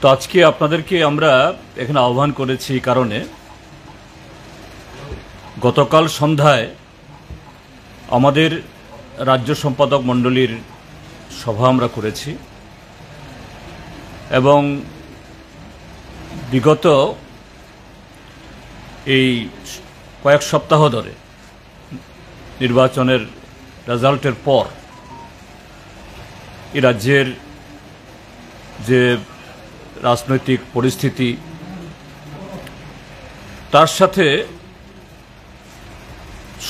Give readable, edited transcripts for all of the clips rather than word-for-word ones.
তো আজকে আপনাদেরকে আমরা এখানে আহ্বান করেছি কারণে গতকাল সন্ধ্যায় আমাদের রাজ্য সম্পাদক মণ্ডলীর সভা আমরা করেছি এবং বিগত এই কয়েক সপ্তাহ ধরে নির্বাচনের রেজাল্টের পর এই রাজ্যের যে রাজনৈতিক পরিস্থিতি তার সাথে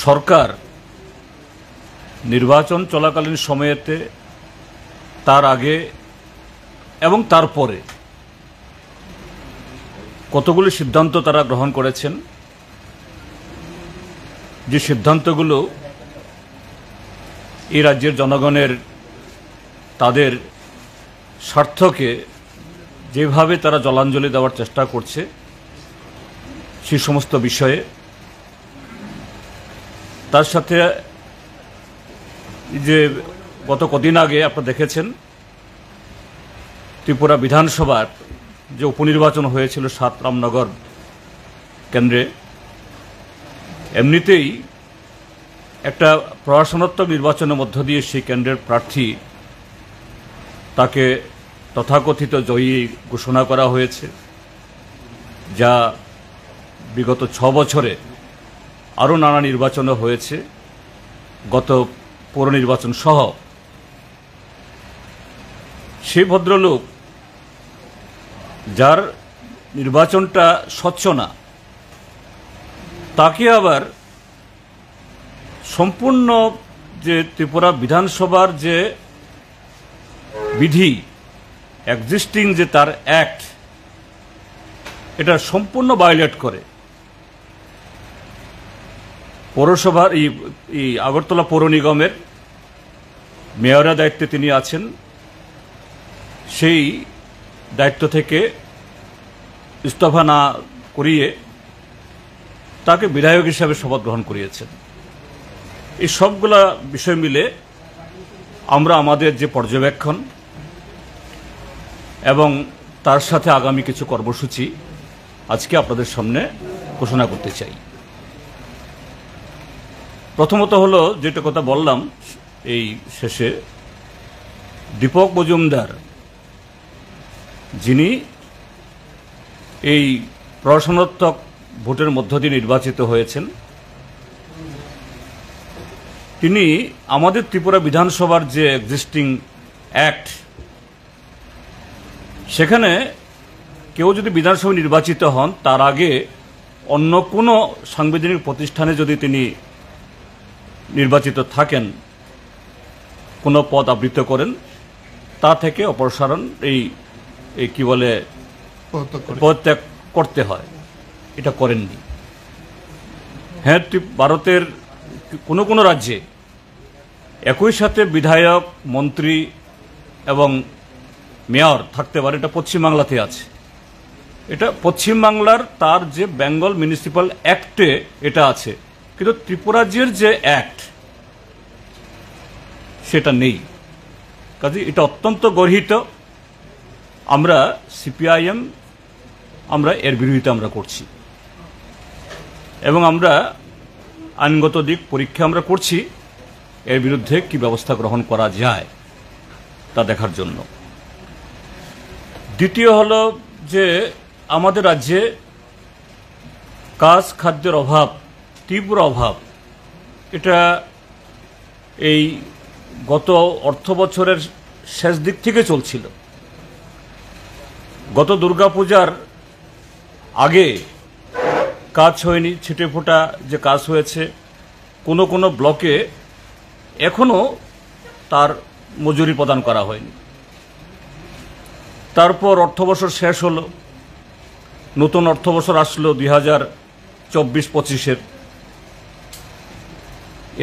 সরকার নির্বাচন চলাকালীন সময়েতে তার আগে এবং তারপরে কতগুলি সিদ্ধান্ত তারা গ্রহণ করেছেন, যে সিদ্ধান্তগুলো এই রাজ্যের জনগণের তাদের স্বার্থকে যেভাবে তারা জলাঞ্জলি দেওয়ার চেষ্টা করছে সেই সমস্ত বিষয়ে, তার সাথে যে গত কদিন আগে আপনারা দেখেছেন ত্রিপুরা বিধানসভার যে উপনির্বাচন হয়েছিল ৭ রামনগর কেন্দ্রে, এমনিতেই একটা প্রশাসনাত্মক নির্বাচনের মধ্য দিয়ে সেই কেন্দ্রের প্রার্থী তাকে তথাকথিত জয়ী ঘোষণা করা হয়েছে, যা বিগত ৬ বছরে আরও নানা নির্বাচনও হয়েছে, গত পৌর নির্বাচন সহ। সেই ভদ্রলোক যার নির্বাচনটা স্বচ্ছ না, তাকে আবার সম্পূর্ণ যে ত্রিপুরা বিধানসভার যে বিধি এক্সিস্টিং যে তার অ্যাক্ট, এটা সম্পূর্ণ ভায়োলেট করে পৌরসভার এই আগরতলা পৌর নিগমের মেয়রের দায়িত্বে তিনি আছেন, সেই দায়িত্ব থেকে ইস্তফা না করিয়ে তাকে বিধায়ক হিসাবে শপথ গ্রহণ করিয়েছেন। এই সবগুলা বিষয় মিলে আমরা আমাদের যে পর্যবেক্ষণ এবং তার সাথে আগামী কিছু কর্মসূচি আজকে আপনাদের সামনে ঘোষণা করতে চাই। প্রথমত হলো যেটা কথা বললাম এই শেষে, দীপক মজুমদার যিনি এই প্রশাসনাত্মক ভোটের মধ্য দিয়ে নির্বাচিত হয়েছেন, তিনি আমাদের ত্রিপুরা বিধানসভার যে এক্সিস্টিং অ্যাক্ট, সেখানে কেউ যদি বিধানসভা নির্বাচিত হন তার আগে অন্য কোনো সাংবিধানিক প্রতিষ্ঠানে যদি তিনি নির্বাচিত থাকেন, কোনো পদ আবৃত করেন, তা থেকে অপসারণ এই কি বলে পদত্যাগ করতে হয়, এটা করেননি। হ্যাঁ, ভারতের কোনো কোনো রাজ্যে একই সাথে বিধায়ক, মন্ত্রী এবং মেয়র থাকতে পারে, এটা পশ্চিমবাংলাতে আছে। এটা পশ্চিমবাংলার তার যে বেঙ্গল মিউনিসিপ্যাল অ্যাক্টে এটা আছে, কিন্তু ত্রিপুরাজ্যের যে অ্যাক্ট সেটা নেই। কাজে এটা অত্যন্ত গর্হিত। আমরা সিপিআইএম আমরা এর বিরোধিতা আমরা করছি এবং আমরা আইনগত দিক পরীক্ষা আমরা করছি, এর বিরুদ্ধে কি ব্যবস্থা গ্রহণ করা যায় তা দেখার জন্য। দ্বিতীয় হলো যে আমাদের রাজ্যে কাজ খাদ্যের অভাব, তীব্র অভাব, এটা এই গত অর্থ বছরের শেষ দিক থেকে চলছিল। গত দুর্গাপূজার আগে কাজ হয়নি, ছিটে ফোটা যে কাজ হয়েছে, কোনো কোনো ব্লকে এখনও তার মজুরি প্রদান করা হয়নি। তারপর অর্থবছর শেষ হলো, নতুন অর্থবছর আসলো 2024-25-এর,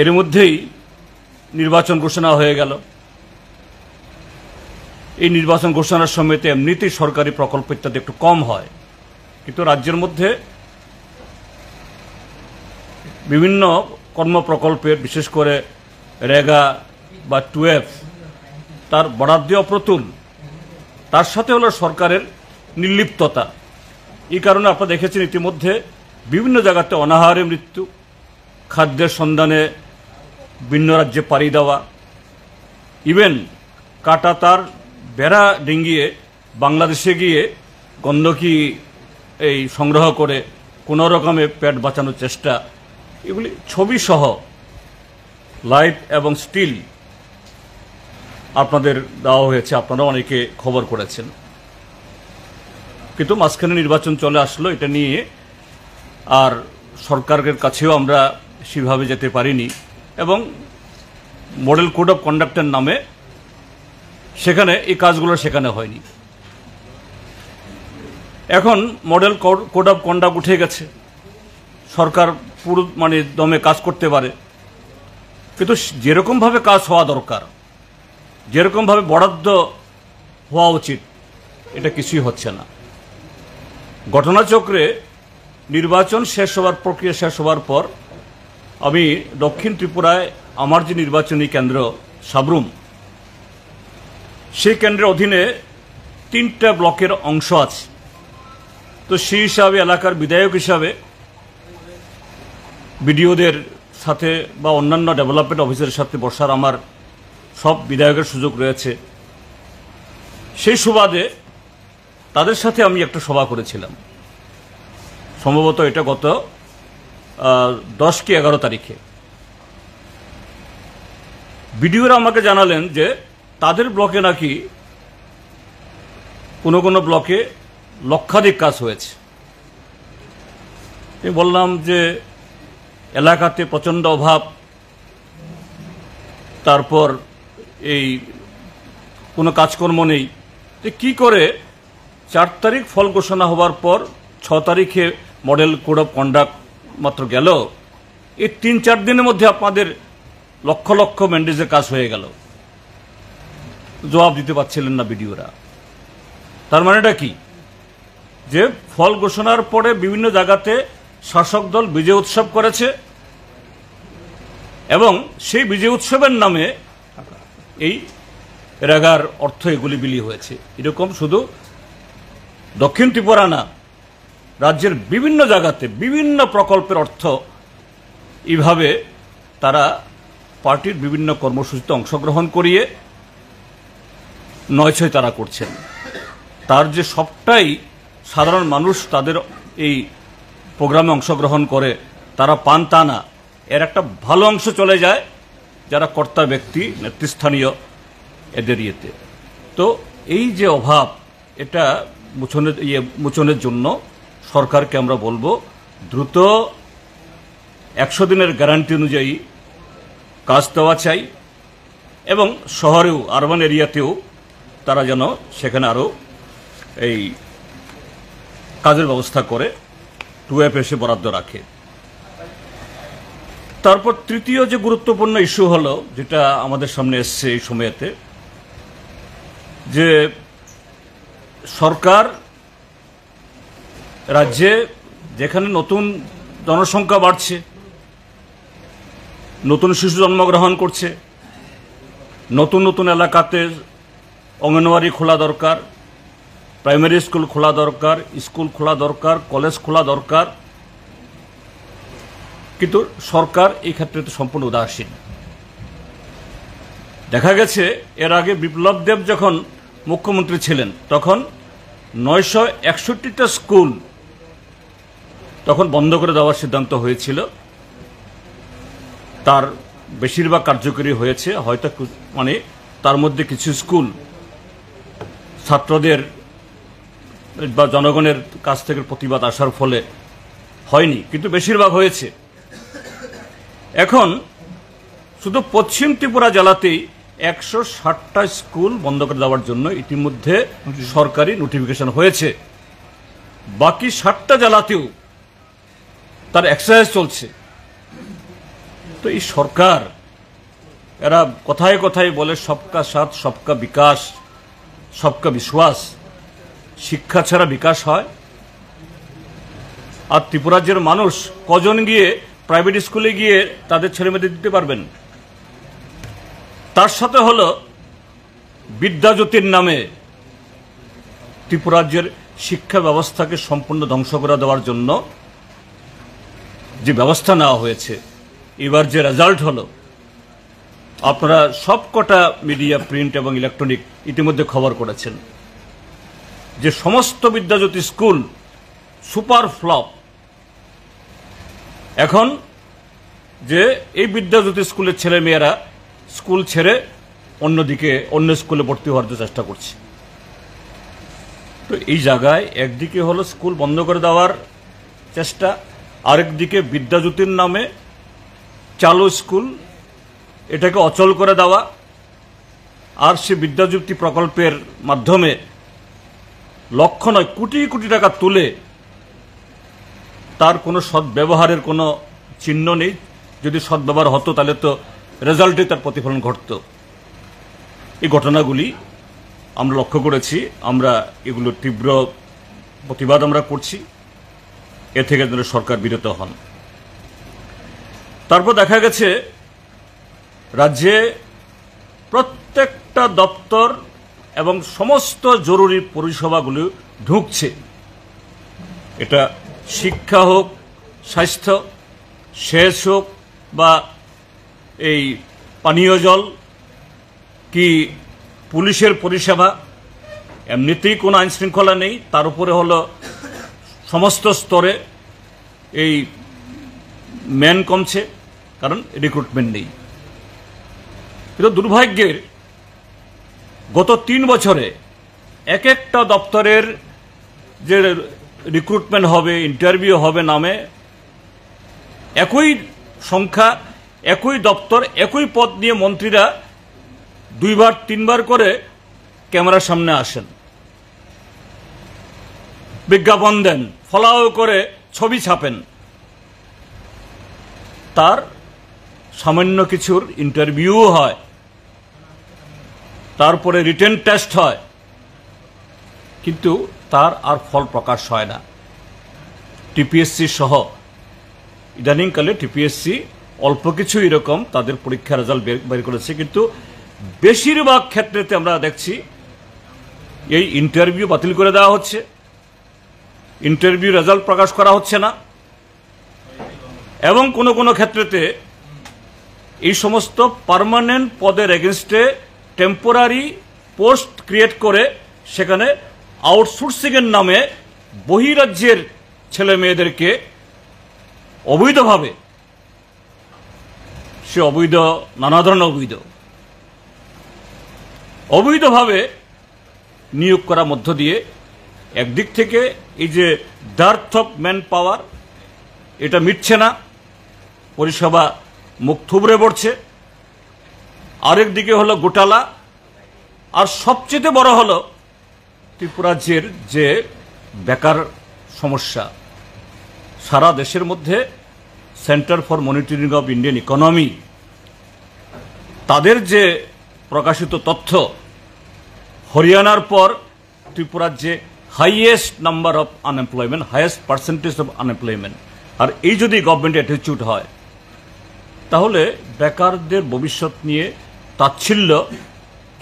এর মধ্যেই নির্বাচন ঘোষণা হয়ে গেল। এই নির্বাচন ঘোষণার সময়তে এমনিতেই সরকারি প্রকল্প ইত্যাদি একটু কম হয়, কিন্তু রাজ্যের মধ্যে বিভিন্ন কর্ম প্রকল্পের, বিশেষ করে রেগা বা 12 তার বরাদ্দ অপ্রতুল, তার সাথে হলো সরকারের নির্লিপ্ততা। এই কারণে আপনারা দেখেছেন ইতিমধ্যে বিভিন্ন জায়গাতে অনাহারে মৃত্যু, খাদ্যের সন্ধানে ভিন্ন রাজ্যে পাড়ি দেওয়া, ইভেন কাটা তার বেড়া ডিঙ্গিয়ে বাংলাদেশে গিয়ে গন্ধকি এই সংগ্রহ করে কোনো রকমে পেট বাঁচানোর চেষ্টা, এগুলি ছবি সহ লাইভ এবং স্টিল আপনাদের দেওয়া হয়েছে, আপনারা অনেকে খবর করেছেন। কিন্তু মাঝখানে নির্বাচন চলে আসলো, এটা নিয়ে আর সরকারের কাছেও আমরা সেভাবে যেতে পারিনি এবং মডেল কোড অফ কন্ডাক্টের নামে সেখানে এই কাজগুলো সেখানে হয়নি। এখন মডেল কোড অফ কন্ডাক্ট উঠে গেছে, সরকার পুরো দমে কাজ করতে পারে, কিন্তু যেরকমভাবে কাজ হওয়া দরকার, যেরকমভাবে বরাদ্দ হওয়া উচিত, এটা কিছুই হচ্ছে না। ঘটনাচক্রে নির্বাচন শেষ হওয়ার প্রক্রিয়া শেষ হওয়ার পর আমি দক্ষিণ ত্রিপুরায় আমার যে নির্বাচনী কেন্দ্র সাবরুম, সেই কেন্দ্রের অধীনে 3টা ব্লকের অংশ আছে। তো সেই হিসাবে এলাকার বিধায়ক হিসাবে বিডিওদের সাথে বা অন্যান্য ডেভেলপমেন্ট অফিসারের সাথে বসার আমার সব বিধায়কের সুযোগ রয়েছে। সেই সুবাদে তাদের সাথে আমি একটা সভা করেছিলাম, সম্ভবত এটা গত 10 কি 11 তারিখে। বিডিওরা আমাকে জানালেন যে তাদের ব্লকে নাকি কোনো কোনো ব্লকে লক্ষাধিক কাজ হয়েছে। আমি বললাম যে এলাকাতে প্রচণ্ড অভাব, তারপর এই কোনো কাজকর্ম নেই, যে কী করে 4 তারিখ ফল ঘোষণা হওয়ার পর 6 তারিখে মডেল কোড অফ কন্ডাক্ট মাত্র গেল, এই 3-4 দিনের মধ্যে আপনাদের লক্ষ লক্ষ ম্যান্ডেজের কাজ হয়ে গেল। জবাব দিতে পারছিলেন না বিডিওরা। তার মানেটা কি? যে ফল ঘোষণার পরে বিভিন্ন জায়গাতে শাসক দল বিজয় উৎসব করেছে এবং সেই বিজয় উৎসবের নামে এই রেগার অর্থ এগুলি বিলি হয়েছে। এরকম শুধু দক্ষিণ ত্রিপুরা না, রাজ্যের বিভিন্ন জায়গাতে বিভিন্ন প্রকল্পের অর্থ এইভাবে তারা পার্টির বিভিন্ন কর্মসূচিতে অংশগ্রহণ করিয়ে নয়ছয় তারা করছেন। তার যে সবটাই সাধারণ মানুষ তাদের এই প্রোগ্রামে অংশগ্রহণ করে তারা পান তা না, এর একটা ভালো অংশ চলে যায় যারা কর্তা ব্যক্তি নেতৃস্থানীয় এদের ইয়েতে। তো এই যে অভাব, এটা মোচনের জন্য সরকারকে আমরা বলবো দ্রুত 100 দিনের গ্যারান্টি অনুযায়ী কাজ দেওয়া চাই এবং শহরেও আরবান এরিয়াতেও তারা যেন সেখানে আরও এই কাজের ব্যবস্থা করে 2F এসে বরাদ্দ রাখে। তারপর তৃতীয় যে গুরুত্বপূর্ণ ইস্যু হলো, যেটা আমাদের সামনে এসছে এই সময়েতে, যে সরকার রাজ্যে যেখানে নতুন জনসংখ্যা বাড়ছে, নতুন শিশু জন্মগ্রহণ করছে, নতুন নতুন এলাকাতে অঙ্গনওয়াড়ি খোলা দরকার, প্রাইমারি স্কুল খোলা দরকার, স্কুল খোলা দরকার, কলেজ খোলা দরকার, কিন্তু সরকার এই ক্ষেত্রে তো সম্পূর্ণ উদাসীন। দেখা গেছে এর আগে বিপ্লব দেব যখন মুখ্যমন্ত্রী ছিলেন তখন 961টা স্কুল তখন বন্ধ করে দেওয়ার সিদ্ধান্ত হয়েছিল। তার বেশিরভাগ কার্যকরী হয়েছে, হয়তো তার মধ্যে কিছু স্কুল ছাত্রদের বা জনগণের কাছ থেকে প্রতিবাদ আসার ফলে হয়নি, কিন্তু বেশিরভাগ হয়েছে। এখন শুধু পশ্চিম ত্রিপুরা জেলাতেই 160টা স্কুল বন্ধ করে দেওয়ার জন্য ইতিমধ্যে সরকারি নোটিফিকেশন হয়েছে। বাকি 60টা জেলাতেও তার এক্সারসাইজ চলছে। তো এই সরকার এরা কথায় কথায় বলে সবকা সাথ, সবকা বিকাশ, সবকা বিশ্বাস। শিক্ষা ছাড়া বিকাশ হয়? আর ত্রিপুরা রাজ্যের মানুষ কজন গিয়ে প্রাইভেট স্কুলে গিয়ে তাদের ছেলেমেয়েদের দিতে পারবেন? তার সাথে হলো বিদ্যাজ্যোতির নামে ত্রিপুরা রাজ্যের শিক্ষা ব্যবস্থাকে সম্পূর্ণ ধ্বংস করে দেওয়ার জন্য যে ব্যবস্থা নেওয়া হয়েছে, এবার যে রেজাল্ট হলো, আপনারা সবকটা মিডিয়া, প্রিন্ট এবং ইলেকট্রনিক ইতিমধ্যে খবর করেছেন যে সমস্ত বিদ্যাজ্যোতি স্কুল সুপার ফ্লপ। এখন যে এই বিদ্যাজ্যোতি স্কুলের ছেলে মেয়েরা স্কুল ছেড়ে অন্যদিকে অন্য স্কুলে ভর্তি হওয়ার চেষ্টা করছে। তো এই জায়গায় একদিকে হলো স্কুল বন্ধ করে দেওয়ার চেষ্টা, আরেকদিকে বিদ্যাজ্যোতির নামে চালু স্কুল এটাকে অচল করে দেওয়া, আর সে বিদ্যাজ্যোতি প্রকল্পের মাধ্যমে লক্ষ নয় কোটি কোটি টাকা তুলে তার কোনো সদ্ব্যবহারের কোনো চিহ্ন নেই। যদি সদ্ব্যবহার হতো তাহলে তো রেজাল্টে তার প্রতিফলন ঘটত। এই ঘটনাগুলি আমরা লক্ষ্য করেছি, আমরা এগুলোর তীব্র প্রতিবাদ আমরা করছি। এ থেকে যেন সরকার বিরত হন। তারপর দেখা গেছে রাজ্যে প্রত্যেকটা দপ্তর এবং সমস্ত জরুরি পরিষেবাগুলো ঢুকছে। এটা শিক্ষা হোক, স্বাস্থ্য, সেচ হোক, বা এই পানীয় জল, কি পুলিশের পরিষেবা, এমনিতেই কোনো আইন শৃঙ্খলা নেই, তার উপরে হলো সমস্ত স্তরে এই ম্যান কমছে, কারণ রিক্রুটমেন্ট নেই। কিন্তু দুর্ভাগ্যের গত 3 বছরে এক একটা দপ্তরের যে রিক্রুটমেন্ট হবে, ইন্টারভিউ হবে নামে একই সংখ্যা, একই দপ্তর, একই পদ নিয়ে মন্ত্রীরা 2বার 3বার করে ক্যামেরার সামনে আসেন, বিজ্ঞাপন দেন, ফলাও করে ছবি ছাপেন। তার সামান্য কিছুর ইন্টারভিউ হয়, তারপরে রিটেন টেস্ট হয়, কিন্তু তার আর ফল প্রকাশ হয় না। টিপিএসসি সহ ইদানিংকালে টিপিএসসি অল্প কিছু এরকম তাদের পরীক্ষার রেজাল্ট বের করেছে, কিন্তু বেশিরভাগ ক্ষেত্রেতে আমরা দেখছি এই ইন্টারভিউ বাতিল করে দেওয়া হচ্ছে, ইন্টারভিউ রেজাল্ট প্রকাশ করা হচ্ছে না, এবং কোনো কোনো ক্ষেত্রেতে এই সমস্ত পার্মানেন্ট পদের এগেনস্টে টেম্পোরারি পোস্ট ক্রিয়েট করে সেখানে আউটসোর্সিংয়ের নামে বহিরাজ্যের ছেলে মেয়েদেরকে অবৈধভাবে, সে অবৈধ, নানা ধরনের অবৈধভাবে নিয়োগ করার মধ্য দিয়ে একদিক থেকে এই যে ডার্থ অফ ম্যান পাওয়ার, এটা মিটছে না, পরিষেবা মুখ থুবড়ে পড়ছে। আরেক দিকে হলো গোটালা, আর সবচেয়ে বড় হলো ত্রিপুরা রাজ্যের যে বেকার সমস্যা। সারা দেশের মধ্যে centre for monitoring of Indian economy তাদের যে প্রকাশিত তথ্য, হরিয়ানার পর ত্রিপুরা রাজ্যে highest number of unemployment, highest percentage of unemployment. আর এই যদি গভর্নমেন্ট অ্যাটিটিউড হয়, তাহলে বেকারদের ভবিষ্যৎ নিয়ে তাচ্ছিল্য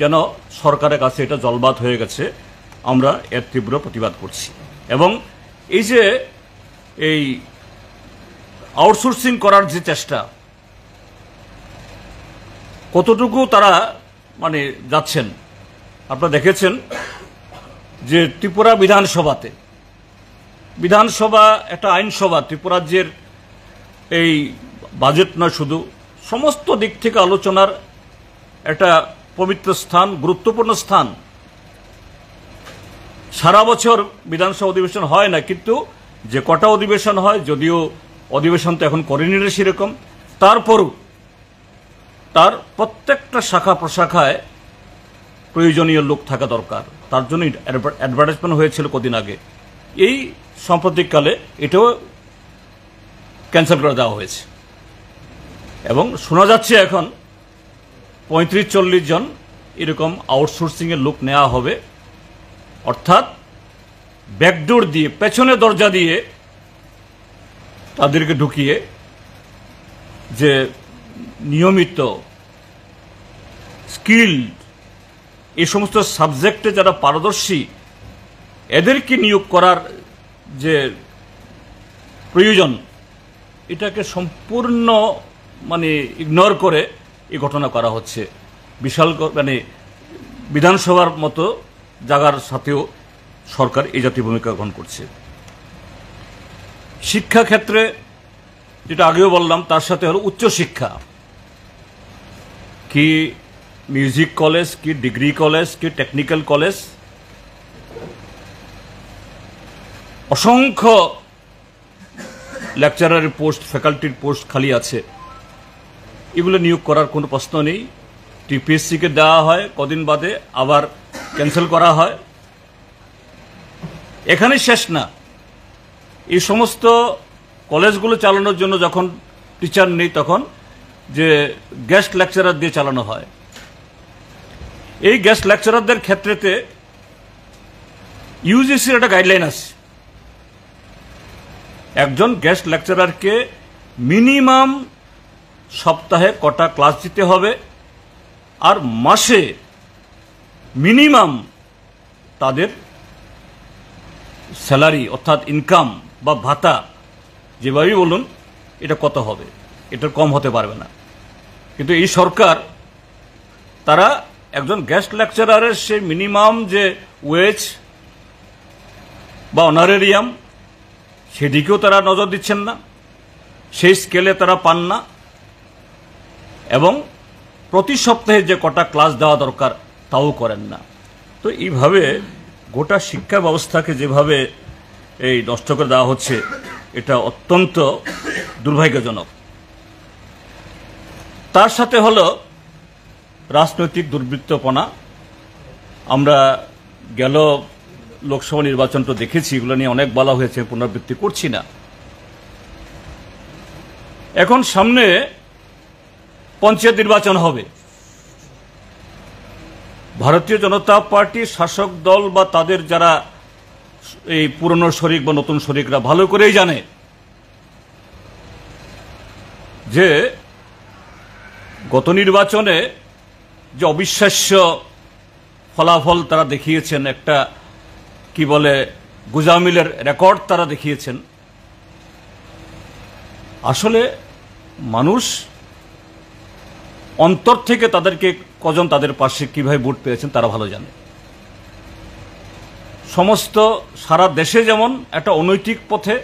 যেন সরকারের কাছে এটা জলবাদ হয়ে গেছে। আমরা এর তীব্র প্রতিবাদ করছি। এবং এই যে এই আউটসোর্সিং করার যে চেষ্টা, কতটুকু তারা মানে যাচ্ছেন, আপনারা দেখেছেন যে ত্রিপুরা বিধানসভা একটা আইনসভা, ত্রিপুরা রাজ্যের এই বাজেট নয় শুধু, সমস্ত দিক থেকে আলোচনার একটা পবিত্র স্থান, গুরুত্বপূর্ণ স্থান। সারা বছর বিধানসভা অধিবেশন হয় না, কিন্তু যে কটা অধিবেশন হয়, যদিও অধিবেশন তো এখন করেনি সেরকম, তারপরও তার প্রত্যেকটা শাখা প্রশাখায় প্রয়োজনীয় লোক থাকা দরকার। তার জন্য অ্যাডভার্টাইজমেন্ট হয়েছিল কদিন আগে, এই সাম্প্রতিককালে এটাও ক্যান্সেল করে দেওয়া হয়েছে। এবং শোনা যাচ্ছে এখন 35-40 জন এরকম আউটসোর্সিংয়ের লোক নেওয়া হবে, অর্থাৎ ব্যাকডোর দিয়ে, পেছনে দরজা দিয়ে তাদেরকে ঢুকিয়ে যে নিয়মিত স্কিল, এই সমস্ত সাবজেক্টে যারা পারদর্শী এদেরকে নিয়োগ করার যে প্রয়োজন এটাকে সম্পূর্ণ মানে ইগনোর করে এই ঘটনা করা হচ্ছে। বিশাল মানে বিধানসভার মতো জায়গার সাথেও সরকার এই জাতীয় ভূমিকা গ্রহণ করছে। শিক্ষা ক্ষেত্রে যেটা আগেও বললাম, তার সাথে হলো উচ্চশিক্ষা, কি মিউজিক কলেজ, কি ডিগ্রি কলেজ, কি টেকনিক্যাল কলেজ, অসংখ্য লেকচারারের পোস্ট, ফ্যাকাল্টির পোস্ট খালি আছে। এগুলো নিয়োগ করার কোনো প্রশ্ন নেই। টিপিএসসিকে দেওয়া হয়, কদিন বাদে আবার ক্যান্সেল করা হয়। এখানে শেষ না, এই সমস্ত কলেজগুলো চালানোর জন্য যখন টিচার নেই তখন যে গেস্ট লেকচারার দিয়ে চালানো হয়। এই গেস্ট লেকচারারদের ক্ষেত্রেতে ইউজিসির একটা গাইডলাইন আছে, একজন গেস্ট লেকচারারকে মিনিমাম সপ্তাহে কটা ক্লাস দিতে হবে, আর মাসে মিনিমাম তাদের স্যালারি অর্থাৎ ইনকাম বা ভাতা যেভাবেই বলুন এটা কত হবে, এটার কম হতে পারবে না। কিন্তু এই সরকার তারা একজন গেস্ট লেকচারারের সেই মিনিমাম যে ওয়েজ বা অনারেরিয়াম সেদিকেও তারা নজর দিচ্ছেন না, সেই স্কেলে তারা পান না, এবং প্রতি সপ্তাহে যে কটা ক্লাস দেওয়া দরকার তাও করেন না। তো এইভাবে গোটা শিক্ষা ব্যবস্থাকে যেভাবে এই নষ্ট করে দেওয়া হচ্ছে এটা অত্যন্ত দুর্ভাগ্যজনক। তার সাথে হলো রাজনৈতিক দুর্বৃত্তপনা। আমরা গেল লোকসভা নির্বাচন তো দেখেছি, এগুলো নিয়ে অনেক বলা হয়েছে, পুনরাবৃত্তি করছি না। এখন সামনে পঞ্চায়েত নির্বাচন হবে। ভারতীয় জনতা পার্টি শাসক দল বা তাদের যারা এই পুরনো শরিক বা নতুন শরিকরা ভালো করেই জানে যে গত নির্বাচনে যে অবিশ্বাস্য ফলাফল তারা দেখিয়েছেন, একটা কি বলে গুজামিলের রেকর্ড তারা দেখিয়েছেন। আসলে মানুষ অন্তর থেকে তাদেরকে কজন তাদের পাশে কিভাবে ভোট পেয়েছেন তারা ভালো জানে। সমস্ত সারা দেশে যেমন একটা অনৈতিক পথে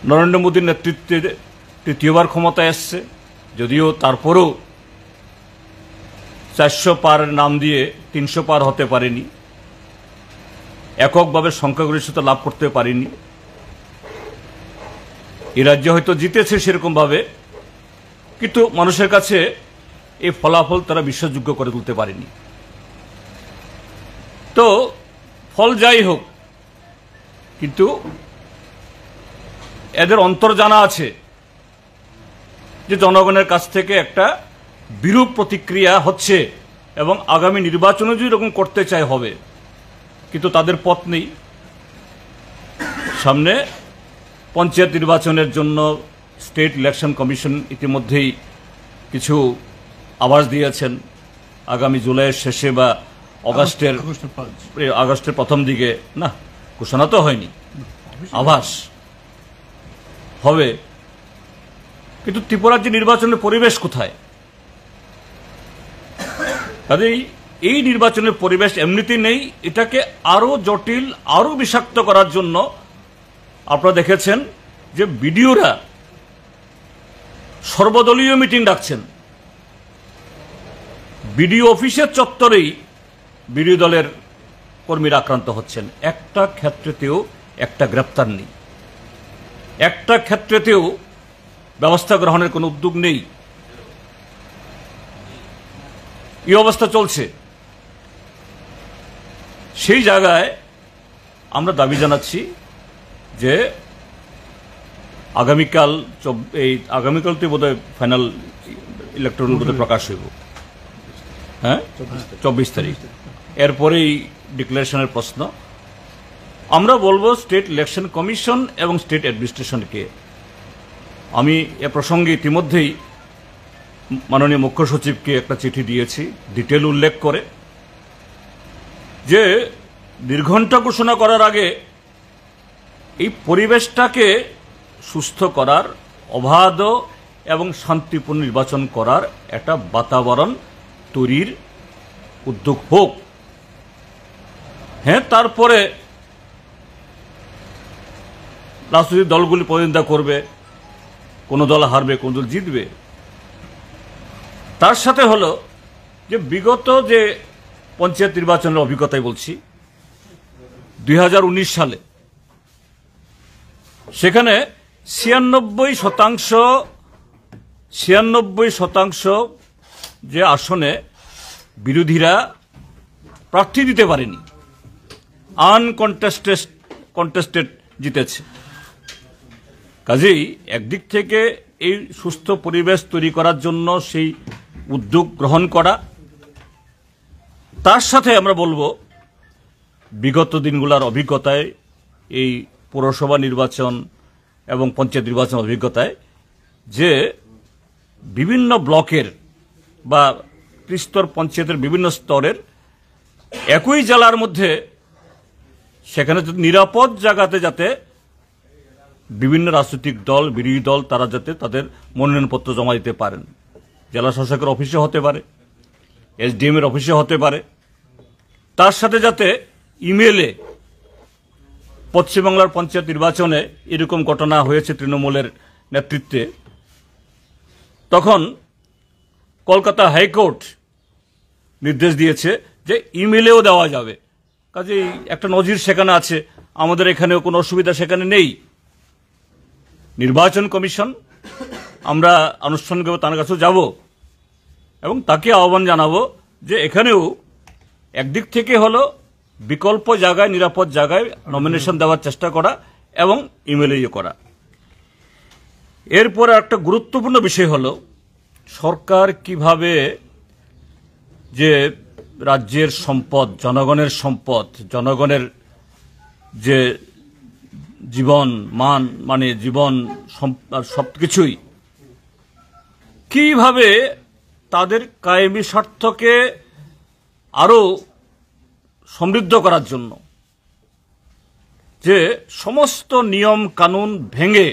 নরেন্দ্র মোদীর নেতৃত্বে তৃতীয়বার ক্ষমতায় এসছে, যদিও তারপরেও 400 পার নাম দিয়ে 300 পার হতে পারেনি, এককভাবে সংখ্যাগরিষ্ঠতা লাভ করতে পারেনি। এই রাজ্যে হয়তো জিতেছে সেরকমভাবে, কিন্তু মানুষের কাছে এই ফলাফল তারা বিশ্বাসযোগ্য করে তুলতে পারেনি। তো ফল যাই হোক, কিন্তু এদের অন্তর জানা আছে যে জনগণের কাছ থেকে একটা বিরূপ প্রতিক্রিয়া হচ্ছে, এবং আগামী নির্বাচনে যদি এরকম করতে চায় হবে, কিন্তু তাদের পথ নেই। সামনে পঞ্চায়েত নির্বাচনের জন্য স্টেট ইলেকশন কমিশন ইতিমধ্যেই কিছু আভাস দিয়েছেন, আগামী জুলাইয়ের শেষে বা আগস্টের প্রথম দিকে, না ঘোষণা তো হয়নি, আভাস হবে। কিন্তু ত্রিপুরার যে নির্বাচনের পরিবেশ কোথায়? কাজেই এই নির্বাচনের পরিবেশ এমনিতেই নেই। এটাকে আরো জটিল, আরো বিষাক্ত করার জন্য আপনারা দেখেছেন যে বিডিওরা সর্বদলীয় মিটিং ডাকছেন। বিডিও অফিসের চত্বরেই বিরোধী দলের কর্মীরা আক্রান্ত হচ্ছেন। একটা ক্ষেত্রেতেও একটা গ্রেপ্তার নেই, একটা ক্ষেত্রেতেও ব্যবস্থা গ্রহণের কোনো উদ্যোগ নেই। এই অবস্থা চলছে। সেই জায়গায় আমরা দাবি জানাচ্ছি যে আগামীকাল তো বোধহয় ফাইনাল ইলেকট্রাল বোধহয় প্রকাশ হইব, হ্যাঁ 24 তারিখ। এরপরেই ডিক্লারেশনের প্রশ্ন। আমরা বলবো স্টেট ইলেকশন কমিশন এবং স্টেট অ্যাডমিনিস্ট্রেশনকে, আমি এ প্রসঙ্গে ইতিমধ্যেই মাননীয় মুখ্য সচিবকে একটা চিঠি দিয়েছি, ডিটেল উল্লেখ করে যে নির্ঘণ্ট ঘোষণা করার আগে এই পরিবেশটাকে সুস্থ করার, অবাধ এবং শান্তিপূর্ণ নির্বাচন করার একটা বাতাবরণ তৈরির উদ্যোগ হোক। হ্যাঁ, তারপরে রাজনৈতিক দলগুলি প্রতিদ্বন্দ্বিতা করবে, কোন দল হারবে, কোন দল জিতবে। তার সাথে হলো যে বিগত যে পঞ্চায়েত নির্বাচনের অভিজ্ঞতায় বলছি, 2019 সালে সেখানে 96% যে আসনে বিরোধীরা প্রার্থী দিতে পারেনি, আনকন্টেস্টেড জিতেছে। কাজেই একদিক থেকে এই সুস্থ পরিবেশ তৈরি করার জন্য সেই উদ্যোগ গ্রহণ করা, তার সাথে আমরা বলবো বিগত দিনগুলোর অভিজ্ঞতায়, এই পৌরসভা নির্বাচন এবং পঞ্চায়েত নির্বাচন অভিজ্ঞতায়, যে বিভিন্ন ব্লকের বা ত্রিস্তর পঞ্চায়েতের বিভিন্ন স্তরের একই জেলার মধ্যে সেখানে নিরাপদ জায়গাতে যাতে বিভিন্ন রাজনৈতিক দল, বিরোধী দল তারা যাতে তাদের মনোনয়নপত্র জমা দিতে পারেন। জেলা শাসকের অফিসে হতে পারে, এসডিএম এর অফিসে হতে পারে, তার সাথে যাতে ইমেলে। পশ্চিমবাংলার পঞ্চায়েত নির্বাচনে এরকম ঘটনা হয়েছে তৃণমূলের নেতৃত্বে, তখন কলকাতা হাইকোর্ট নির্দেশ দিয়েছে যে ইমেলেও দেওয়া যাবে। কাজেই একটা নজির সেখানে আছে, আমাদের এখানেও কোনো অসুবিধা সেখানে নেই। নির্বাচন কমিশন, আমরা আনুষ্ঠানিকভাবে তার কাছেও যাব এবং তাকে আহ্বান জানাবো যে এখানেও একদিক থেকে হলো বিকল্প জায়গায়, নিরাপদ জায়গায় নমিনেশন দেওয়ার চেষ্টা করা এবং ইমেলে করা। এরপরে একটা গুরুত্বপূর্ণ বিষয় হলো সরকার কিভাবে যে রাজ্যের সম্পদ, জনগণের সম্পদ, জনগণের যে জীবন মান, মানে জীবন সবকিছুই কিভাবে তাদের কায়েমি স্বার্থকে আরো সমৃদ্ধ করার জন্য যে সমস্ত নিয়ম কানুন ভেঙে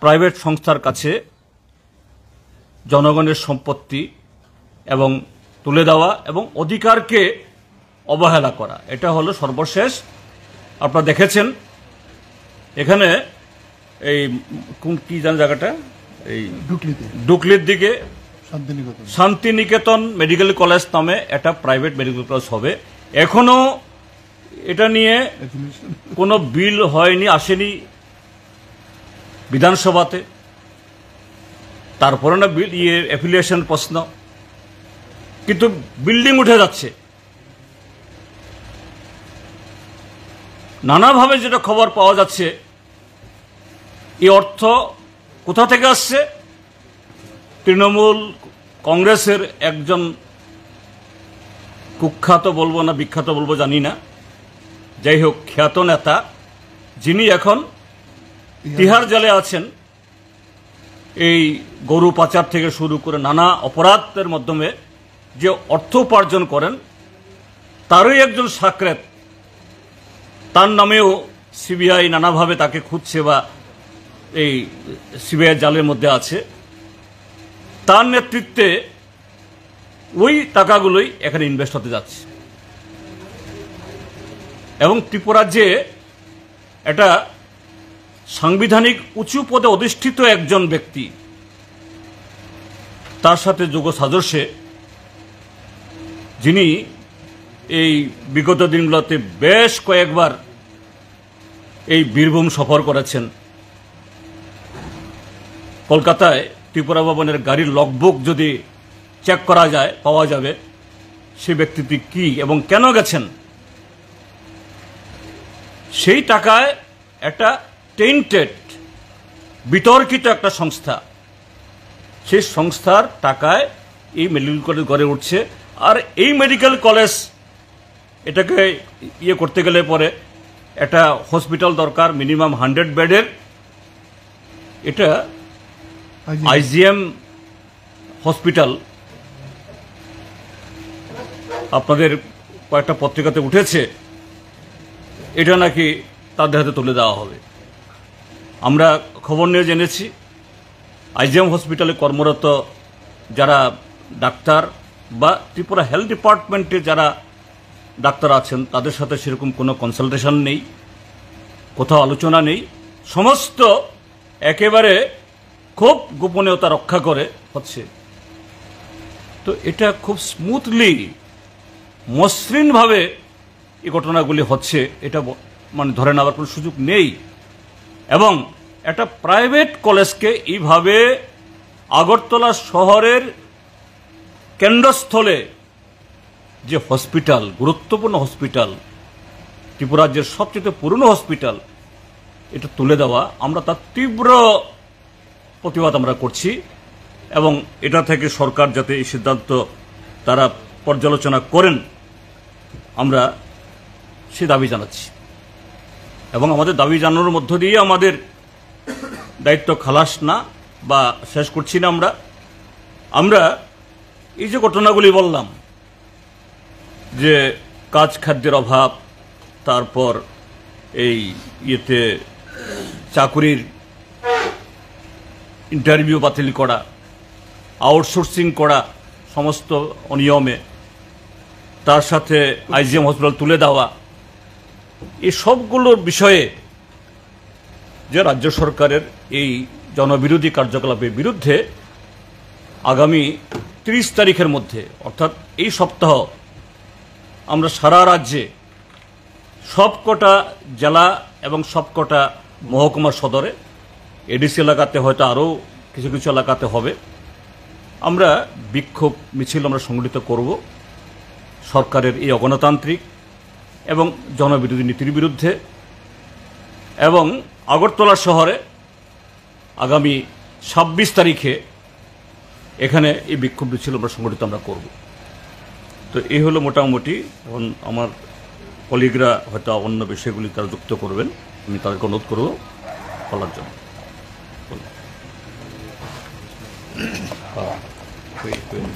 প্রাইভেট সংস্থার কাছে জনগণের সম্পত্তি এবং তুলে দেওয়া এবং অধিকারকে অবহেলা করা, এটা হলো সর্বশেষ। আপনারা দেখেছেন এখানে এই কোন কি জানেন জায়গাটা, এই ডুকলির দিকে শান্তিনিকেতন মেডিকেল কলেজ নামে একটা প্রাইভেট মেডিকেল কলেজ হবে। এখনো এটা নিয়ে কোনো বিল হয়নি, আসেনি বিধানসভাতে। তারপরে না বিল অ্যাফিলিয়েশন প্রশ্ন, কিন্তু বিল্ডিং উঠে যাচ্ছে। নানাভাবে যেটা খবর পাওয়া যাচ্ছে, এই অর্থ কোথা থেকে আসছে? তৃণমূল কংগ্রেসের একজন কুখ্যাত বলবো না বিখ্যাত বলবো জানি না, যাই হোক খ্যাত নেতা, যিনি এখন তিহার জেলে আছেন, এই গরু পাচার থেকে শুরু করে নানা অপরাধের মাধ্যমে যে অর্থ উপার্জন করেন, তারই একজন সাকরেত। তার নামেও সিবিআই নানাভাবে তাকে খুঁজছে বা এই সিবিআই জালের মধ্যে আছে। তার নেতৃত্বে ওই টাকাগুলোই এখানে ইনভেস্ট হতে যাচ্ছে এবং ত্রিপুরাজ্যে এটা সাংবিধানিক উঁচু পদে অধিষ্ঠিত একজন ব্যক্তি, তার সাথে যোগ সাজসে, যিনি এই বিগত দিনগুলোতে বেশ কয়েকবার এই বীরভূম সফর করেছেন। কলকাতায় ত্রিপুরা ভবনের গাড়ির লগবুক যদি চেক করা যায়, পাওয়া যাবে সে ব্যক্তিটি কি এবং কেন গেছেন। সেই টাকায় একটা টেন্টেড, বিতর্কিত একটা সংস্থা, সেই সংস্থার টাকায় এই মেডিকেল কলেজ গড়ে উঠছে। আর এই মেডিকেল কলেজ এটাকে করতে গেলে পরে একটা হসপিটাল দরকার, মিনিমাম 100 বেডের। এটা আইজিএম হসপিটাল আপনাদের কয়েকটা পত্রিকাতে উঠেছে, এটা নাকি তাদের হাতে তুলে দেওয়া হবে। আমরা খবর নিয়ে জেনেছি আইজিএম হসপিটালে কর্মরত যারা ডাক্তার বা ত্রিপুরা হেলথ ডিপার্টমেন্টে যারা ডাক্তার আছেন তাদের সাথে সেরকম কোনো কনসালটেশন নেই, কোথাও আলোচনা নেই, সমস্ত একেবারে খুব গোপনীয়তা রক্ষা করে হচ্ছে। তো এটা খুব স্মুথলি মসৃণভাবে এই ঘটনাগুলি হচ্ছে, এটা মানে ধরে নেওয়ার কোনো সুযোগ নেই। এবং একটা প্রাইভেট কলেজকে এইভাবে আগরতলা শহরের কেন্দ্রস্থলে যে হসপিটাল, গুরুত্বপূর্ণ হসপিটাল, ত্রিপুরা রাজ্যের সবচেয়ে পুরনো হসপিটাল, এটা তুলে দেওয়া, আমরা তার তীব্র প্রতিবাদ আমরা করছি। এবং এটা থেকে সরকার যাতে এই সিদ্ধান্ত তারা পর্যালোচনা করেন, আমরা সে দাবি জানাচ্ছি। এবং আমাদের দাবি জানানোর মধ্য দিয়ে আমাদের দায়িত্ব খালাস না বা শেষ করছি না। আমরা এই যে ঘটনাগুলি বললাম, যে কাজ খাদ্যের অভাব, তারপর এই ইয়েতে চাকুরির ইন্টারভিউ বাতিল করা, আউটসোর্সিং করা সমস্ত অনিয়মে, তার সাথে আইজিএম হসপিটাল তুলে দেওয়া, এই সবগুলোর বিষয়ে যে রাজ্য সরকারের এই জনবিরোধী কার্যকলাপের বিরুদ্ধে আগামী 30 তারিখের মধ্যে, অর্থাৎ এই সপ্তাহ, আমরা সারা রাজ্যে সবকটা জেলা এবং সবকটা মহকুমা সদরে, এডিসি এলাকাতে হয়তো আরও কিছু কিছু এলাকাতে হবে, আমরা বিক্ষোভ মিছিল আমরা সংগঠিত করব সরকারের এই অগণতান্ত্রিক এবং জনবিরোধী নীতির বিরুদ্ধে। এবং আগরতলা শহরে আগামী 26 তারিখে এখানে এই বিক্ষোভ মিছিল আমরা সংগঠিত করব। তো এই হলো মোটামুটি। এখন আমার কলিগরা হয়তো অন্য বিষয়গুলি তারা যুক্ত করবেন, আমি তাদেরকে অনুরোধ করব বলার জন্য।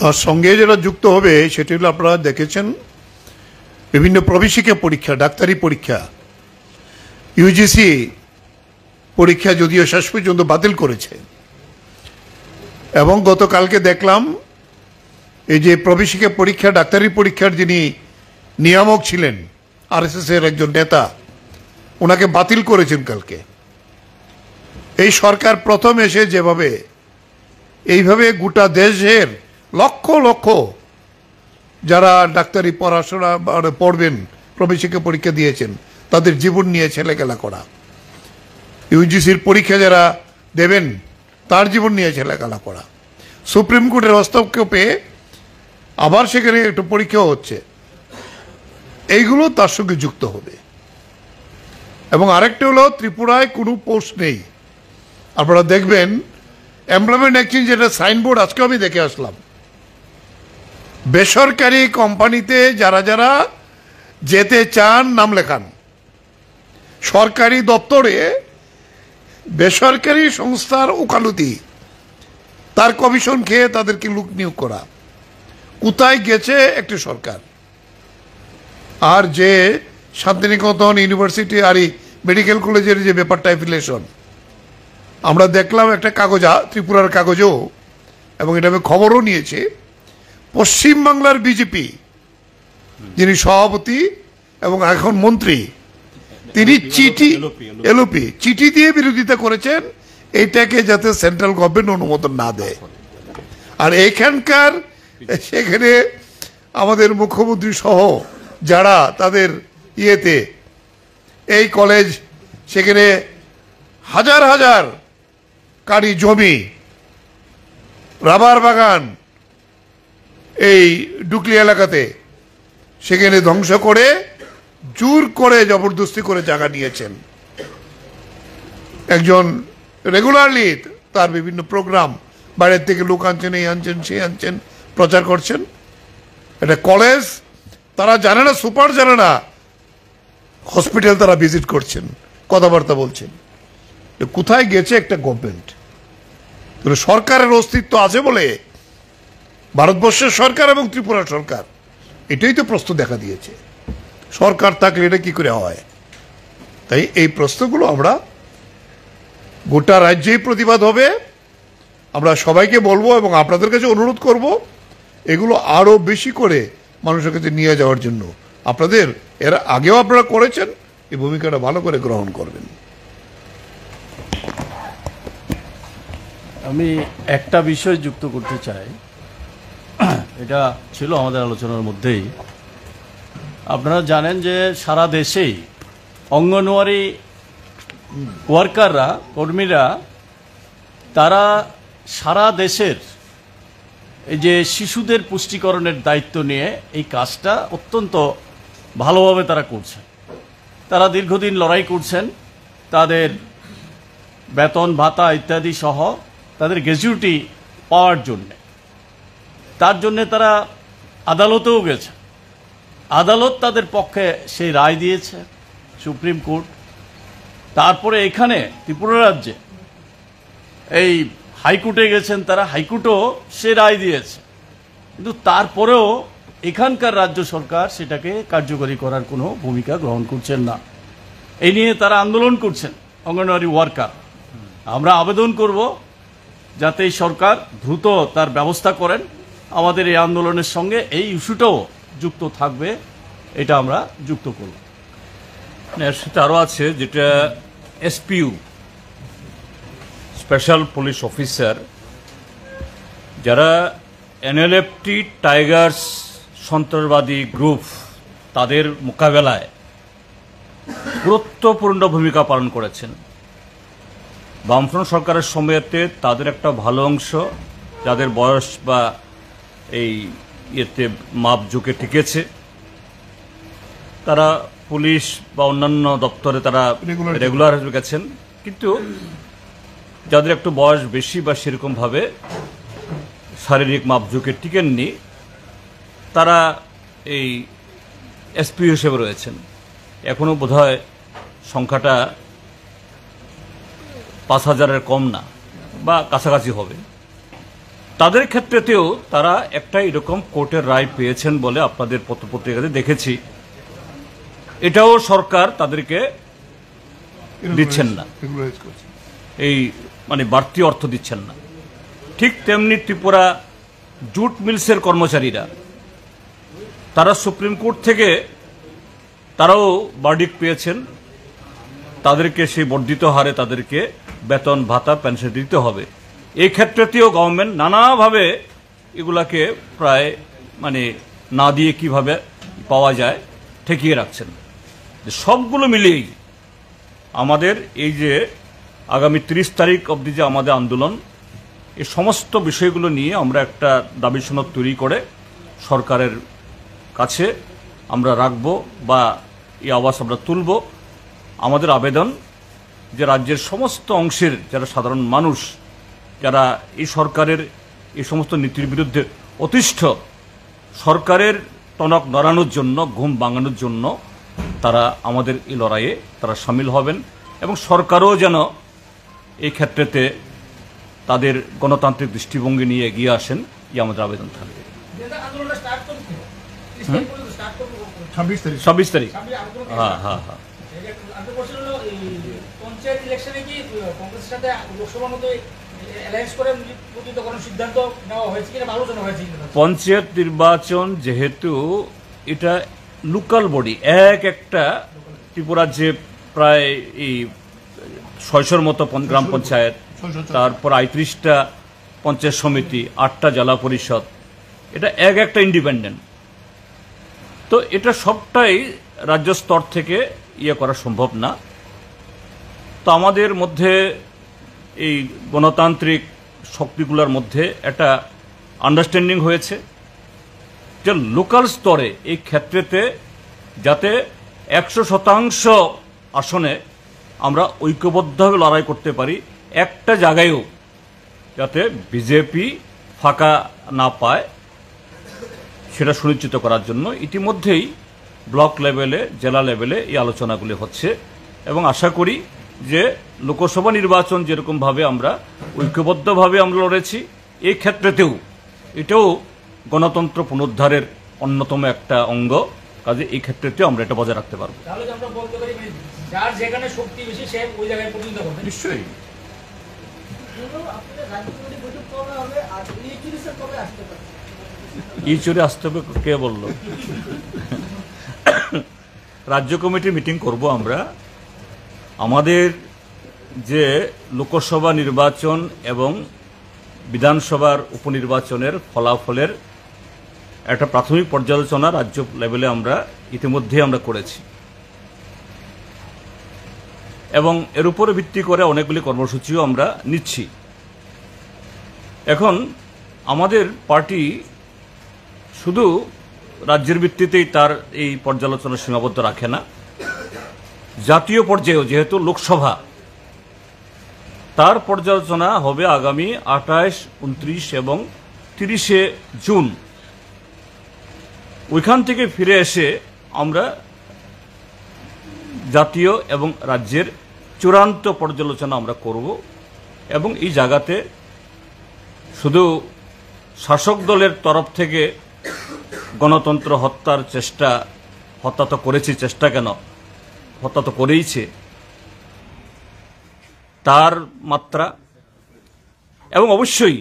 তার সঙ্গে যেটা যুক্ত হবে সেটি হলো, আপনারা দেখেছেন বিভিন্ন প্রবেশিকা পরীক্ষা, ডাক্তারি পরীক্ষা, ইউজিসি পরীক্ষা যদিও শেষ পর্যন্ত বাতিল করেছে। এবং গতকালকে দেখলাম এই যে প্রবেশিকা পরীক্ষা, ডাক্তারি পরীক্ষার যিনি নিয়ামক ছিলেন, আরএসএস এর একজন নেতা, ওনাকে বাতিল করেছেন কালকে। এই সরকার প্রথম এসে যেভাবে এইভাবে গোটা দেশের লক্ষ লক্ষ যারা ডাক্তারি পড়াশোনা পড়বেন, প্রবেশিকা পরীক্ষা দিয়েছেন, তাদের জীবন নিয়ে ছেলেখেলা করা, ইউজিসির পরীক্ষা যারা দেবেন তার জীবন নিয়ে ছেলেখেলা করা, সুপ্রিম কোর্টের হস্তক্ষেপে আবার সেখানে একটু পরীক্ষা হচ্ছে, এইগুলো তার সঙ্গে যুক্ত হবে। এবং আরেকটা হলো, ত্রিপুরায় কোনো পোস্ট নেই। আপনারা দেখবেন এমপ্লয়মেন্ট এক্সচেঞ্জ, যেটা সাইনবোর্ড আজকে আমি দেখে আসলাম, বেসরকারি কোম্পানিতে যারা যারা যেতে চান নাম লেখান, সরকারি দপ্তরে বেসরকারি সংস্থার ওকালতি, তার কমিশন খেয়ে তাদেরকে লোক নিয়োগ করা। কোথায় গেছে একটি সরকার? আর যে শান্তিনিকেতন ইউনিভার্সিটি আর এই মেডিকেল কলেজের যে ব্যাপারটা, অ্যাফিলিয়েশন, আমরা দেখলাম একটা কাগজ, ত্রিপুরার কাগজও, এবং এটা আমি খবরও নিয়েছি, পশ্চিমবাংলার বিজেপি যিনি সভাপতি এবং এখন মন্ত্রী, তিনি এলওপি চিঠি দিয়ে বিরোধিতা করেছেন এইটাকে যাতে সেন্ট্রাল গভর্নমেন্ট অনুমোদন না দেয়। আর এখানকার সেখানে আমাদের মুখ্যমন্ত্রী সহ যারা তাদের ইয়েতে, এই কলেজ, সেখানে হাজার হাজার কারি জমি, রাবার বাগান এই ডুকলি এলাকাতে, সেখানে ধ্বংস করে জোর করে জবরদস্তি করে জায়গা নিয়েছেন। একজন রেগুলারলি তার বিভিন্ন প্রোগ্রাম, বাইরের থেকে লোক আনছেন, এই আনছেন, সেই আনছেন, প্রচার করছেন। এটা কলেজ, তারা জানে না, সুপার জানে না, হসপিটাল তারা ভিজিট করছেন, কথাবার্তা বলছেন। কোথায় গেছে একটা গভর্নমেন্ট? সরকারের অস্তিত্ব আছে বলে ভারতবর্ষের সরকার এবং ত্রিপুরা সরকার এটাই তো প্রশ্ন দেখা দিয়েছে। সরকার থাকলে এটা কি করে হয়? তাই এই প্রশ্নগুলো আমরা গোটা রাজ্যেই প্রতিবাদ হবে। আমরা সবাইকে বলবো এবং আপনাদের কাছে অনুরোধ করব এগুলো আরো বেশি করে মানুষের কাছে নিয়ে যাওয়ার জন্য। আপনাদের এর আগেও আপনারা করেছেন, এই ভূমিকাটা ভালো করে গ্রহণ করবেন। আমি একটা বিষয় যুক্ত করতে চাই, এটা ছিল আমাদের আলোচনার মধ্যেই। আপনারা জানেন যে সারা দেশেই অঙ্গনওয়াড়ি ওয়ার্কাররা, কর্মীরা, তারা সারা দেশের এই যে শিশুদের পুষ্টিকরণের দায়িত্ব নিয়ে এই কাজটা অত্যন্ত ভালোভাবে তারা করছেন। তারা দীর্ঘদিন লড়াই করছেন তাদের বেতন ভাতা ইত্যাদি সহ তাদের গ্র্যাচুইটি পাওয়ার জন্যে। তার জন্যে তারা আদালতেও গেছে, আদালত তাদের পক্ষে সেই রায় দিয়েছে, সুপ্রিম কোর্ট। তারপরে এখানে ত্রিপুরা রাজ্যে এই হাইকোর্টে গেছেন তারা, হাইকোর্টও সে রায় দিয়েছে। কিন্তু তারপরেও এখানকার রাজ্য সরকার সেটাকে কার্যকরী করার কোনো ভূমিকা গ্রহণ করছেন না। এই নিয়ে তারা আন্দোলন করছেন অঙ্গনওয়াড়ি ওয়ার্কার। আমরা আবেদন করব যাতে এই সরকার দ্রুত তার ব্যবস্থা করেন। আমাদের এই আন্দোলনের সঙ্গে এই ইস্যুটাও যুক্ত থাকবে, এটা আমরা যুক্ত করব। এর সাথে আরও আছে যেটা এসপিইউ, স্পেশাল পুলিশ অফিসার, যারা এনএলএফটি টাইগার্স সন্ত্রাসবাদী গ্রুপ তাদের মোকাবেলায় গুরুত্বপূর্ণ ভূমিকা পালন করেছেন। বামফ্রন্ট সরকারের সময়তে তাদের একটা ভালো অংশ, যাদের বয়স বা এই ইয়েতে মাপঝুঁকে টিকেছে, তারা পুলিশ বা অন্যান্য দপ্তরে তারা রেগুলার গেছেন। কিন্তু যাদের একটু বয়স বেশি বা সেরকমভাবে শারীরিক মাপঝুঁকে টিকেননি, তারা এই এসপি হিসেবে রয়েছেন। এখনও বোধহয় সংখ্যাটা 5,000-এর কম না, বা কাছাকাছি হবে। তাদের ক্ষেত্রেতেও তারা একটা এরকম কোর্টের রায় পেয়েছেন বলে আপনাদের পত্রপত্রিকাতে দেখেছি। এটাও সরকার তাদেরকে দিচ্ছেন না, এই মানে বাড়তি অর্থ দিচ্ছেন না। ঠিক তেমনি ত্রিপুরা জুট মিলসের কর্মচারীরা, তারা সুপ্রিম কোর্ট থেকে তারাও ভার্ডিক্ট পেয়েছেন, তাদেরকে সেই বর্ধিত হারে তাদেরকে বেতন ভাতা পেনশন দিতে হবে। এই ক্ষেত্রেতেও গভর্নমেন্ট নানাভাবে এগুলাকে প্রায় মানে না দিয়ে কিভাবে পাওয়া যায় ঠেকিয়ে রাখছেন। সবগুলো মিলিয়েই আমাদের এই যে আগামী 30 তারিখ অবধি যে আমাদের আন্দোলন, এই সমস্ত বিষয়গুলো নিয়ে আমরা একটা দাবি সনদ তৈরি করে সরকারের কাছে আমরা রাখব বা এই আওয়াজ আমরা তুলব। আমাদের আবেদন যে রাজ্যের সমস্ত অংশের যারা সাধারণ মানুষ, যারা এই সরকারের এই সমস্ত নীতির বিরুদ্ধে অতিষ্ঠ, সরকারের টনক নড়ানোর জন্য, ঘুম ভাঙানোর জন্য তারা আমাদের এই লড়াইয়ে তারা সামিল হবেন, এবং সরকারও যেন এই ক্ষেত্রেতে তাদের গণতান্ত্রিক দৃষ্টিভঙ্গি নিয়ে এগিয়ে আসেন, এই আমাদের আবেদন থাকবে। 26 তারিখ। হ্যাঁ হ্যাঁ হ্যাঁ। পঞ্চায়েত ইলেকশনে কি কংগ্রেসের সাথে লোকসভার মতো অ্যালায়েন্স করে প্রতিনিধিত্ব করার সিদ্ধান্ত নেওয়া হয়েছে কিনা, আলোচনা হয়েছে কিনা? পঞ্চায়েত নির্বাচন যেহেতু এটা লোকাল বডি, একটা ত্রিপুরার যে প্রায় এই 600-র মতো গ্রাম পঞ্চায়েত, তারপর 38টা পঞ্চায়েত সমিতি, 8টা জেলা পরিষদ, এটা একটা ইন্ডিপেন্ডেন্ট। তো এটা সবটাই রাজ্য স্তর থেকে ইয়ে করা সম্ভব না। তো আমাদের মধ্যে এই গণতান্ত্রিক শক্তিগুলোর মধ্যে একটা আন্ডারস্ট্যান্ডিং হয়েছে যে লোকাল স্তরে এই ক্ষেত্রেতে যাতে 100% আসনে আমরা ঐক্যবদ্ধভাবে লড়াই করতে পারি, একটা জায়গায়ও যাতে বিজেপি ফাঁকা না পায়, সেটা সুনিশ্চিত করার জন্য ইতিমধ্যেই ব্লক লেভেলে, জেলা লেভেলে এই আলোচনাগুলি হচ্ছে। এবং আশা করি যে লোকসভা নির্বাচন যেরকমভাবে আমরা ঐক্যবদ্ধভাবে আমরা লড়েছি, এই ক্ষেত্রেতেও এটাও গণতন্ত্র পুনরুদ্ধারের অন্যতম একটা অঙ্গ, কাজে এই ক্ষেত্রেতেও আমরা এটা বজায় রাখতে পারবো। তাহলে কি আমরা বলতে পারি যার যেখানে শক্তি বেশি সে ওই জায়গায় প্রতিনিধিত্ব করবে? নিশ্চয়ই। চুরে আসতে হবে কে বললো? রাজ্য কমিটির মিটিং করব আমরা। আমাদের যে লোকসভা নির্বাচন এবং বিধানসভার উপনির্বাচনের ফলাফলের একটা প্রাথমিক পর্যালোচনা রাজ্য লেভেলে আমরা ইতিমধ্যে আমরা করেছি এবং এর উপরে ভিত্তি করে অনেকগুলি কর্মসূচিও আমরা নিচ্ছি। এখন আমাদের পার্টি শুধু রাজ্যের ভিত্তিতেই তার এই পর্যালোচনা সীমাবদ্ধ রাখে না, জাতীয় পর্যায়েও যেহেতু লোকসভা, তার পর্যালোচনা হবে আগামী 28, 29 এবং 30 জুন। ওইখান থেকে ফিরে এসে আমরা জাতীয় এবং রাজ্যের চূড়ান্ত পর্যালোচনা আমরা করব এবং এই জায়গাতে শুধু শাসক দলের তরফ থেকে গণতন্ত্র হত্যার চেষ্টা, হত্যা তো করেছি, চেষ্টা কেন, হত্যা তো করেইছে, তার মাত্রা, এবং অবশ্যই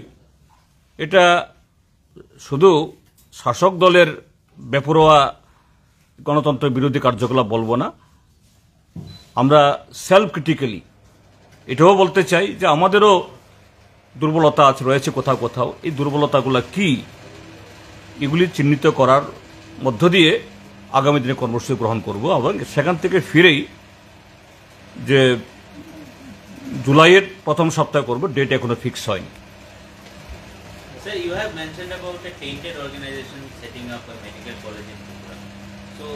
এটা শুধু শাসক দলের বেপরোয়া গণতন্ত্র বিরোধী কার্যকলাপ বলবো না, আমরা সেলফ ক্রিটিক্যালি এটাও বলতে চাই যে আমাদেরও দুর্বলতা আছে, রয়েছে কোথাও কোথাও। এই দুর্বলতাগুলো কি, এগুলি চিহ্নিত করার মধ্য দিয়ে আগামী দিনে কর্মসূচি গ্রহণ করব এবং সেখান থেকে ফিরেই যে জুলাইয়ের প্রথম সপ্তাহে করব, ডেট এখনো ফিক্স হয়নি। Sir, you have mentioned about a tainted organization setting up a medical college in Tripura. So,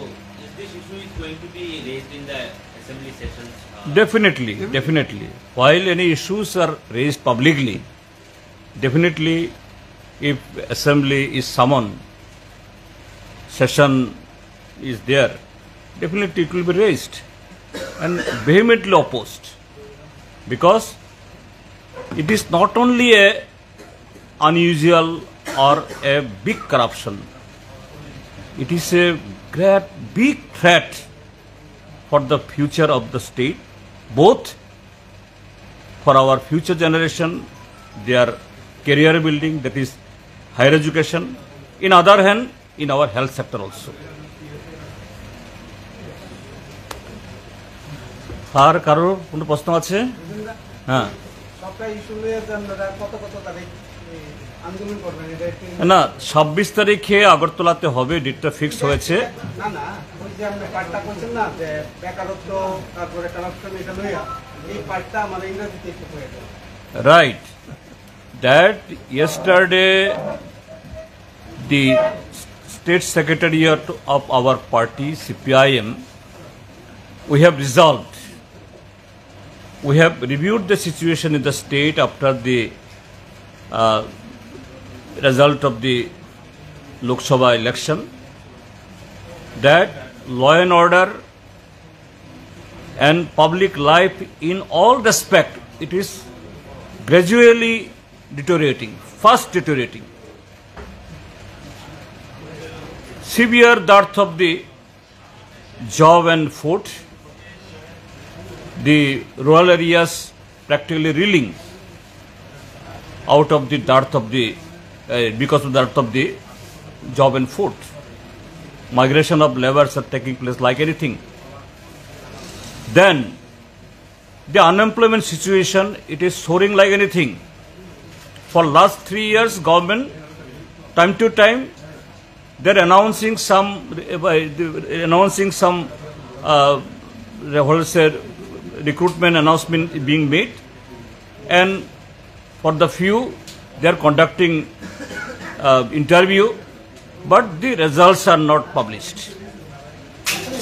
is this issue is going to be raised in the assembly sessions? Definitely. While any issues are raised publicly, definitely if assembly is summoned, session is there, definitely it will be raised and vehemently opposed, because it is not only a unusual or a big corruption, it is a great big threat for the future of the state, both for our future generation, their career building, that is higher education, in other hand in our health sector also. আর কারো কোনো প্রশ্ন আছে? হ্যাঁ, না 26 তারিখে আগরতলাতে হবে, ডেটটা fix হয়েছে। Right. That yesterday the State Secretariat of our party, CPIM, we have resolved. We have reviewed the situation in the state after the result of the Lok Sabha election, that law and order and public life in all respect, it is gradually deteriorating, fast deteriorating. Severe dearth of the job and food, the rural areas practically reeling out of the dearth of the because of the dearth of the job and food. Migration of laborers are taking place like anything. Then the unemployment situation, it is soaring like anything. For last 3 years, government time to time they're announcing some recruitment announcement being made, and for the few they are conducting interview, but the results are not published.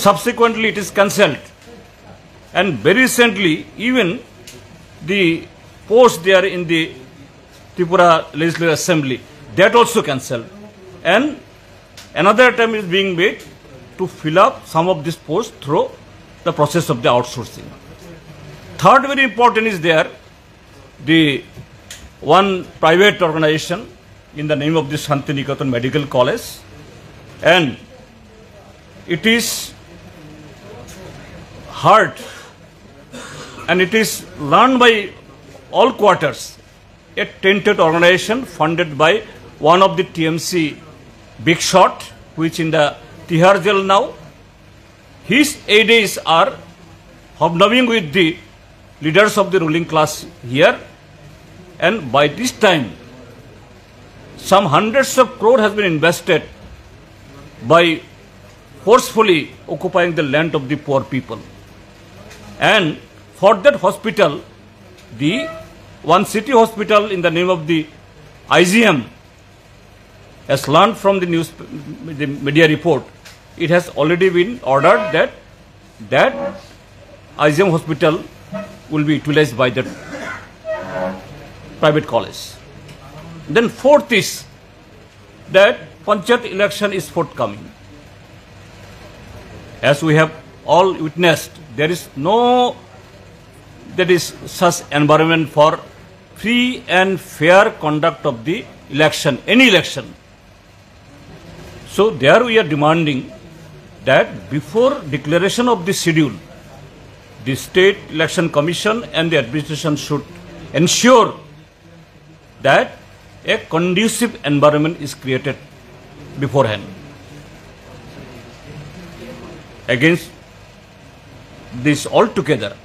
Subsequently it is cancelled, and very recently even the post there in the Tripura Legislative Assembly, that also cancelled, and another attempt is being made to fill up some of this post through the process of the outsourcing. Third very important is there, the one private organization in the name of the Shantiniketan Medical College. And it is heard and it is learned by all quarters, a tainted organization funded by one of the TMC big shot, which in the Tihar jail now. His aides are hobnobbing with the leaders of the ruling class here, and by this time some hundreds of crore has been invested by forcefully occupying the land of the poor people. And for that hospital, the one city hospital in the name of the IGM, as learned from the news, the media report, it has already been ordered that IGM hospital will be utilized by the private college. Then fourth is that Panchayat election is forthcoming. As we have all witnessed, there is such environment for free and fair conduct of the election, any election. So there we are demanding that before declaration of the schedule, the State Election Commission and the administration should ensure that a conducive environment is created beforehand. Against this altogether,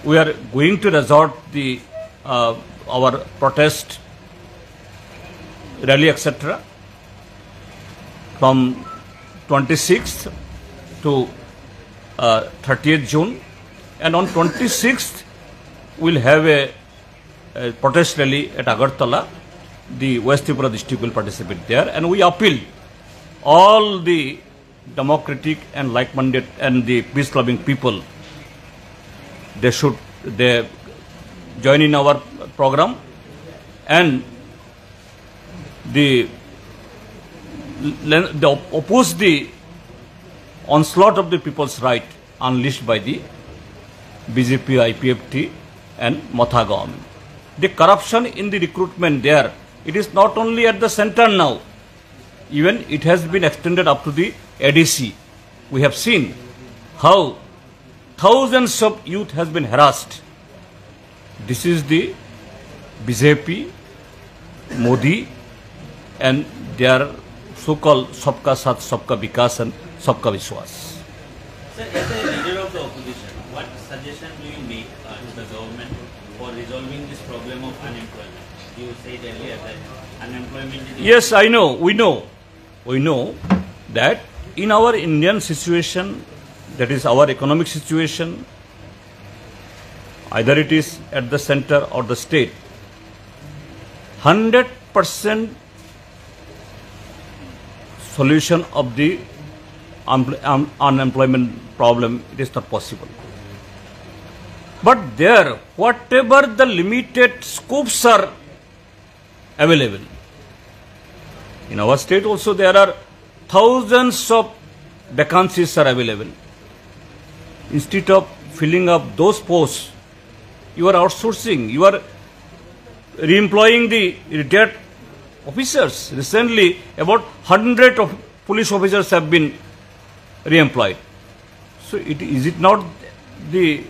we are going to resort our protest rally, etc., from 26th to 30th June, and on 26th we'll have a protest rally at Agartala. The West Tripura district will participate there, and we appeal all the democratic and like-minded and the peace-loving people. They join in our program, and they oppose the onslaught of the people's right unleashed by the BJP, IPFT and Matha government. The corruption in the recruitment there, it is not only at the center now, even it has been extended up to the ADC. We have seen how thousands of youth has been harassed. This is the BJP, Modi and their so-called Sabka Saath, Sabka Vikas and Sabka Vishwas. Sir, as a leader of the opposition, what suggestion do you make to the government for resolving this problem of unemployment? You said earlier that unemployment is... Yes, I know. We know that in our Indian situation, that is our economic situation, either it is at the center or the state, 100% solution of the unemployment problem, it is not possible. But there, whatever the limited scopes are available, in our state also there are thousands of vacancies are available. Instead of filling up those posts, you are outsourcing, you are re-employing the retired officers. Recently, about 100 of police officers have been re-employed. So, is it not the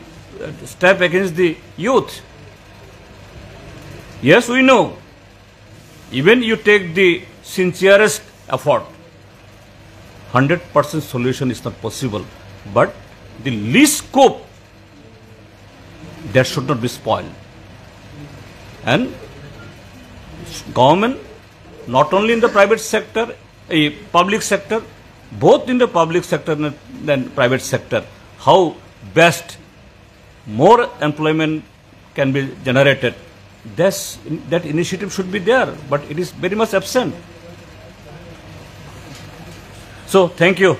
step against the youth? Yes, we know. Even you take the sincerest effort, 100% solution is not possible. But the least scope, that should not be spoiled. And government, not only in the private sector, public sector, both in the public sector and private sector, how best more employment can be generated, that initiative should be there, but it is very much absent. So, thank you.